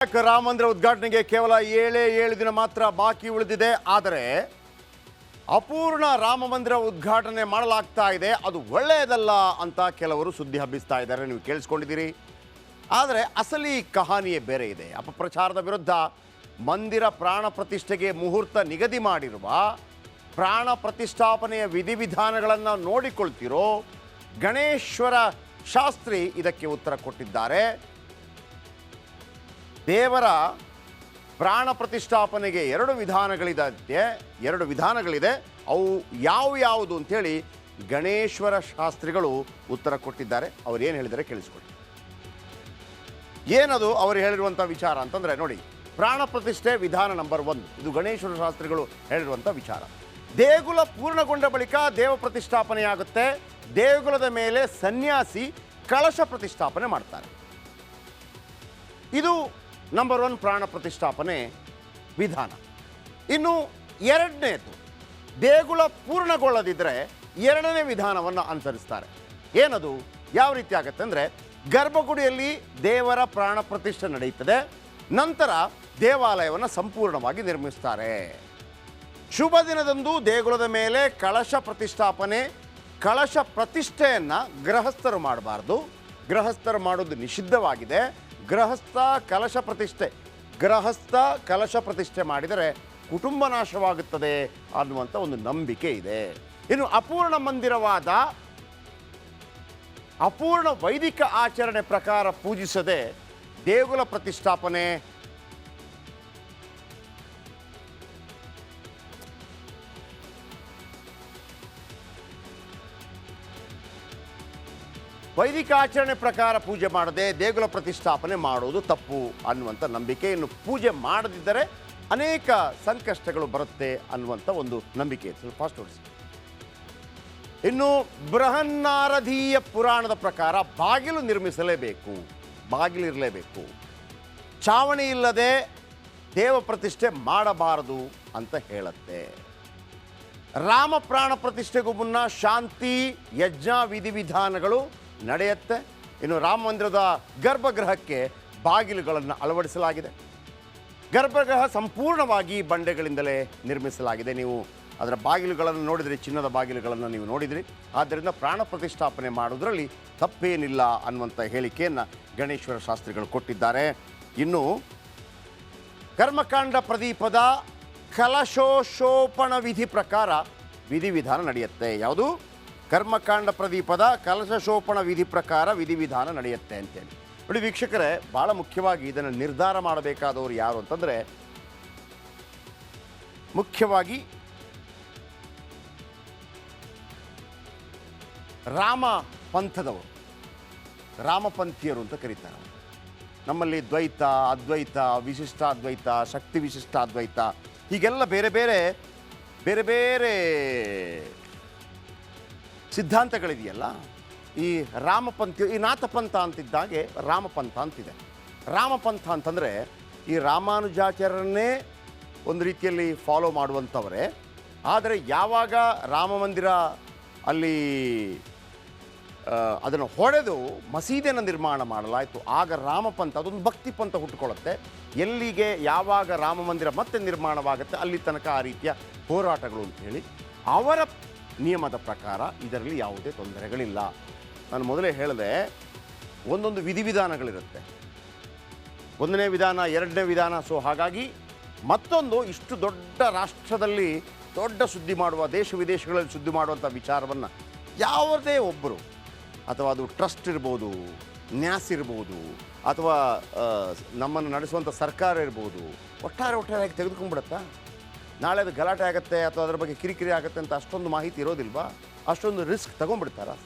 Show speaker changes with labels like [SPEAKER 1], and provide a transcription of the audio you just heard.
[SPEAKER 1] ರಾಮ ಮಂದಿರ ಉದ್ಘಾಟನೆಗೆ ಕೇವಲ 7 ದಿನ ಮಾತ್ರ ಬಾಕಿ ಉಳಿದಿದೆ. ಆದರೆ ಅಪೂರ್ಣ ರಾಮ ಮಂದಿರ ಉದ್ಘಾಟನೆ ಮಾಡಲಾಗ್ತಾ ಇದೆ. ಅದು ಒಳ್ಳೆಯದಲ್ಲ ಅಂತ ಕೆಲವರು ಸುದ್ದಿ ಹಬ್ಬಿಸ್ತಾ ಇದ್ದಾರೆ, ನೀವು ಕೇಳಿಸ್ಕೊಂಡಿದ್ದೀರಿ. ಆದರೆ ಅಸಲಿ ಕಹಾನಿಯೇ ಬೇರೆ ಇದೆ. ಅಪಪ್ರಚಾರದ ವಿರುದ್ಧ ಮಂದಿರ ಪ್ರಾಣ ಪ್ರತಿಷ್ಠೆಗೆ ಮುಹೂರ್ತ ನಿಗದಿ ಮಾಡಿರುವ ಪ್ರಾಣ ಪ್ರತಿಷ್ಠಾಪನೆಯ ವಿಧಿವಿಧಾನಗಳನ್ನು ನೋಡಿಕೊಳ್ತಿರೋ ಗಣೇಶ್ವರ ಶಾಸ್ತ್ರಿ ಇದಕ್ಕೆ ಉತ್ತರ ಕೊಟ್ಟಿದ್ದಾರೆ. ದೇವರ ಪ್ರಾಣ ಪ್ರತಿಷ್ಠಾಪನೆಗೆ ಎರಡು ವಿಧಾನಗಳಿದೆ. ಅವು ಯಾವುದು ಅಂಥೇಳಿ ಗಣೇಶ್ವರ ಶಾಸ್ತ್ರಿಗಳು ಉತ್ತರ ಕೊಟ್ಟಿದ್ದಾರೆ. ಅವರು ಏನು ಹೇಳಿದ್ದಾರೆ ಕೇಳಿಸ್ಕೊಳ್ಳಿ. ಏನದು ಅವರು ಹೇಳಿರುವಂಥ ವಿಚಾರ ಅಂತಂದರೆ ನೋಡಿ, ಪ್ರಾಣ ಪ್ರತಿಷ್ಠೆ ವಿಧಾನ ನಂಬರ್ 1, ಇದು ಗಣೇಶ್ವರ ಶಾಸ್ತ್ರಿಗಳು ಹೇಳಿರುವಂಥ ವಿಚಾರ. ದೇಗುಲ ಪೂರ್ಣಗೊಂಡ ಬಳಿಕ ದೇವ ಪ್ರತಿಷ್ಠಾಪನೆಯಾಗುತ್ತೆ. ದೇಗುಲದ ಮೇಲೆ ಸನ್ಯಾಸಿ ಕಳಶ ಪ್ರತಿಷ್ಠಾಪನೆ ಮಾಡ್ತಾರೆ. ಇದು ನಂಬರ್ 1 ಪ್ರಾಣ ಪ್ರತಿಷ್ಠಾಪನೆ ವಿಧಾನ. ಇನ್ನು ಎರಡನೇದು, ದೇಗುಲ ಪೂರ್ಣಗೊಳ್ಳದಿದ್ದರೆ ಎರಡನೇ ವಿಧಾನವನ್ನು ಅನುಸರಿಸ್ತಾರೆ. ಏನದು, ಯಾವ ರೀತಿ ಆಗುತ್ತೆ ಅಂದರೆ, ಗರ್ಭಗುಡಿಯಲ್ಲಿ ದೇವರ ಪ್ರಾಣ ಪ್ರತಿಷ್ಠೆ ನಡೆಯುತ್ತದೆ. ನಂತರ ದೇವಾಲಯವನ್ನು ಸಂಪೂರ್ಣವಾಗಿ ನಿರ್ಮಿಸ್ತಾರೆ. ಶುಭ ದಿನದಂದು ದೇಗುಲದ ಮೇಲೆ ಕಳಶ ಪ್ರತಿಷ್ಠೆಯನ್ನು ಗೃಹಸ್ಥರು ಮಾಡಬಾರ್ದು. ಗೃಹಸ್ಥರು ಮಾಡೋದು ನಿಷಿದ್ಧವಾಗಿದೆ. ಗೃಹಸ್ಥ ಕಲಶ ಪ್ರತಿಷ್ಠೆ ಮಾಡಿದರೆ ಕುಟುಂಬ ನಾಶವಾಗುತ್ತದೆ ಅನ್ನುವಂಥ ಒಂದು ನಂಬಿಕೆ ಇದೆ. ಇನ್ನು ಅಪೂರ್ಣ ವೈದಿಕ ಆಚರಣೆ ಪ್ರಕಾರ ಪೂಜಿಸದೆ ದೇಗುಲ ಪ್ರತಿಷ್ಠಾಪನೆ ವೈದಿಕ ಆಚರಣೆ ಪ್ರಕಾರ ಪೂಜೆ ಮಾಡದೆ ದೇಗುಲ ಪ್ರತಿಷ್ಠಾಪನೆ ಮಾಡುವುದು ತಪ್ಪು ಅನ್ನುವಂಥ ನಂಬಿಕೆ. ಇನ್ನು ಪೂಜೆ ಮಾಡದಿದ್ದರೆ ಅನೇಕ ಸಂಕಷ್ಟಗಳು ಬರುತ್ತೆ ಅನ್ನುವಂಥ ಒಂದು ನಂಬಿಕೆ. ಸ್ವಲ್ಪ ಫಾಸ್ಟ್ ಓಡಿಸಿ. ಇನ್ನು ಬೃಹನ್ನಾರಧೀಯ ಪುರಾಣದ ಪ್ರಕಾರ ಬಾಗಿಲು ಇರಲೇಬೇಕು. ಚಾವಣಿ ಇಲ್ಲದೆ ದೇವ ಪ್ರತಿಷ್ಠೆ ಮಾಡಬಾರದು ಅಂತ ಹೇಳುತ್ತೆ. ರಾಮ ಪ್ರಾಣ ಪ್ರತಿಷ್ಠೆಗೂ ಮುನ್ನ ಶಾಂತಿ ಯಜ್ಞ ವಿಧಿವಿಧಾನಗಳು ನಡೆಯುತ್ತೆ. ಇನ್ನು ರಾಮ ಮಂದಿರದ ಗರ್ಭಗೃಹಕ್ಕೆ ಬಾಗಿಲುಗಳನ್ನು ಅಳವಡಿಸಲಾಗಿದೆ. ಗರ್ಭಗೃಹ ಸಂಪೂರ್ಣವಾಗಿ ಬಂಡೆಗಳಿಂದಲೇ ನಿರ್ಮಿಸಲಾಗಿದೆ. ನೀವು ಅದರ ಬಾಗಿಲುಗಳನ್ನು ನೋಡಿದ್ರಿ, ಚಿನ್ನದ ಬಾಗಿಲುಗಳನ್ನು ನೀವು ನೋಡಿದ್ರಿ. ಆದ್ದರಿಂದ ಪ್ರಾಣ ಪ್ರತಿಷ್ಠಾಪನೆ ಮಾಡೋದ್ರಲ್ಲಿ ತಪ್ಪೇನಿಲ್ಲ ಅನ್ನುವಂಥ ಹೇಳಿಕೆಯನ್ನು ಗಣೇಶ್ವರ ಶಾಸ್ತ್ರಿಗಳು ಕೊಟ್ಟಿದ್ದಾರೆ. ಇನ್ನು ಕರ್ಮಕಾಂಡ ಪ್ರದೀಪದ ಕಲಶೋಷೋಪಣ ವಿಧಿ ಪ್ರಕಾರ ವಿಧಿವಿಧಾನ ನಡೆಯುತ್ತೆ. ಯಾವುದು? ಕರ್ಮಕಾಂಡ ಪ್ರದೀಪದ ಕಲಶೋಷೋಪಣ ವಿಧಿ ಪ್ರಕಾರ ವಿಧಿವಿಧಾನ ನಡೆಯುತ್ತೆ ಅಂತೇಳಿ. ನೋಡಿ ವೀಕ್ಷಕರೇ, ಭಾಳ ಮುಖ್ಯವಾಗಿ ಇದನ್ನು ನಿರ್ಧಾರ ಮಾಡಬೇಕಾದವರು ಯಾರು ಅಂತಂದರೆ, ಮುಖ್ಯವಾಗಿ ರಾಮಪಂಥೀಯರು ಅಂತ ಕರೀತಾರೆ. ನಮ್ಮಲ್ಲಿ ದ್ವೈತ, ಅದ್ವೈತ, ವಿಶಿಷ್ಟ ಅದ್ವೈತ, ಶಕ್ತಿ ವಿಶಿಷ್ಟ ಅದ್ವೈತ, ಹೀಗೆಲ್ಲ ಬೇರೆ ಬೇರೆ ಸಿದ್ಧಾಂತಗಳಿದೆಯಲ್ಲ. ಈ ರಾಮಪಂಥ, ಈ ನಾಥಪಂಥ ಅಂತಿದ್ದಾಗೆ ರಾಮಪಂಥ ಅಂತಿದೆ. ರಾಮಪಂಥ ಅಂತಂದರೆ ಈ ರಾಮಾನುಜಾಚಾರ್ಯರನ್ನೇ ಒಂದು ರೀತಿಯಲ್ಲಿ ಫಾಲೋ ಮಾಡುವಂಥವರೇ. ಆದರೆ ಯಾವಾಗ ರಾಮ ಮಂದಿರ ಅಲ್ಲಿ ಅದನ್ನು ಹೊಡೆದು ಮಸೀದಿಯನ್ನು ನಿರ್ಮಾಣ ಮಾಡಲಾಯಿತು, ಆಗ ರಾಮಪಂಥ, ಅದೊಂದು ಭಕ್ತಿ ಪಂಥ ಹುಟ್ಟುಕೊಳ್ಳುತ್ತೆ. ಎಲ್ಲಿಗೆ ಯಾವಾಗ ರಾಮ ಮಂದಿರ ಮತ್ತೆ ನಿರ್ಮಾಣವಾಗುತ್ತೆ ಅಲ್ಲಿ ತನಕ ಆ ರೀತಿಯ ಹೋರಾಟಗಳು ಅಂತೇಳಿ ಅವರ ನಿಯಮದ ಪ್ರಕಾರ ಇದರಲ್ಲಿ ಯಾವುದೇ ತೊಂದರೆಗಳಿಲ್ಲ. ನಾನು ಮೊದಲೇ ಹೇಳಿದೆ, ಒಂದೊಂದು ವಿಧಿವಿಧಾನಗಳಿರುತ್ತೆ. 1ನೇ ವಿಧಾನ, 2ನೇ ವಿಧಾನ. ಸೊ ಹಾಗಾಗಿ ಮತ್ತೊಂದು ಇಷ್ಟು ದೊಡ್ಡ ರಾಷ್ಟ್ರದಲ್ಲಿ ದೊಡ್ಡ ಸುದ್ದಿ ಮಾಡುವ, ದೇಶ ವಿದೇಶಗಳಲ್ಲಿ ಸುದ್ದಿ ಮಾಡುವಂಥ ವಿಚಾರವನ್ನು ಯಾವುದೇ ಒಬ್ಬರು, ಅಥವಾ ಅದು ಟ್ರಸ್ಟ್ ಇರ್ಬೋದು, ನ್ಯಾಸ್ ಇರ್ಬೋದು, ಅಥವಾ ನಮ್ಮನ್ನು ನಡೆಸುವಂಥ ಸರ್ಕಾರ ಇರ್ಬೋದು, ಒಟ್ಟಾರೆಯಾಗಿ ತೆಗೆದುಕೊಂಡ್ಬಿಡುತ್ತಾ? ನಾಳೆ ಅದು ಗಲಾಟೆ ಆಗುತ್ತೆ ಅಥವಾ ಅದರ ಬಗ್ಗೆ ಕಿರಿಕಿರಿ ಆಗುತ್ತೆ ಅಂತ ಅಷ್ಟೊಂದು ಮಾಹಿತಿ ಇರೋದಿಲ್ವಾ? ಅಷ್ಟೊಂದು ರಿಸ್ಕ್ ತಗೊಂಡ್ಬಿಡ್ತಾರಾ?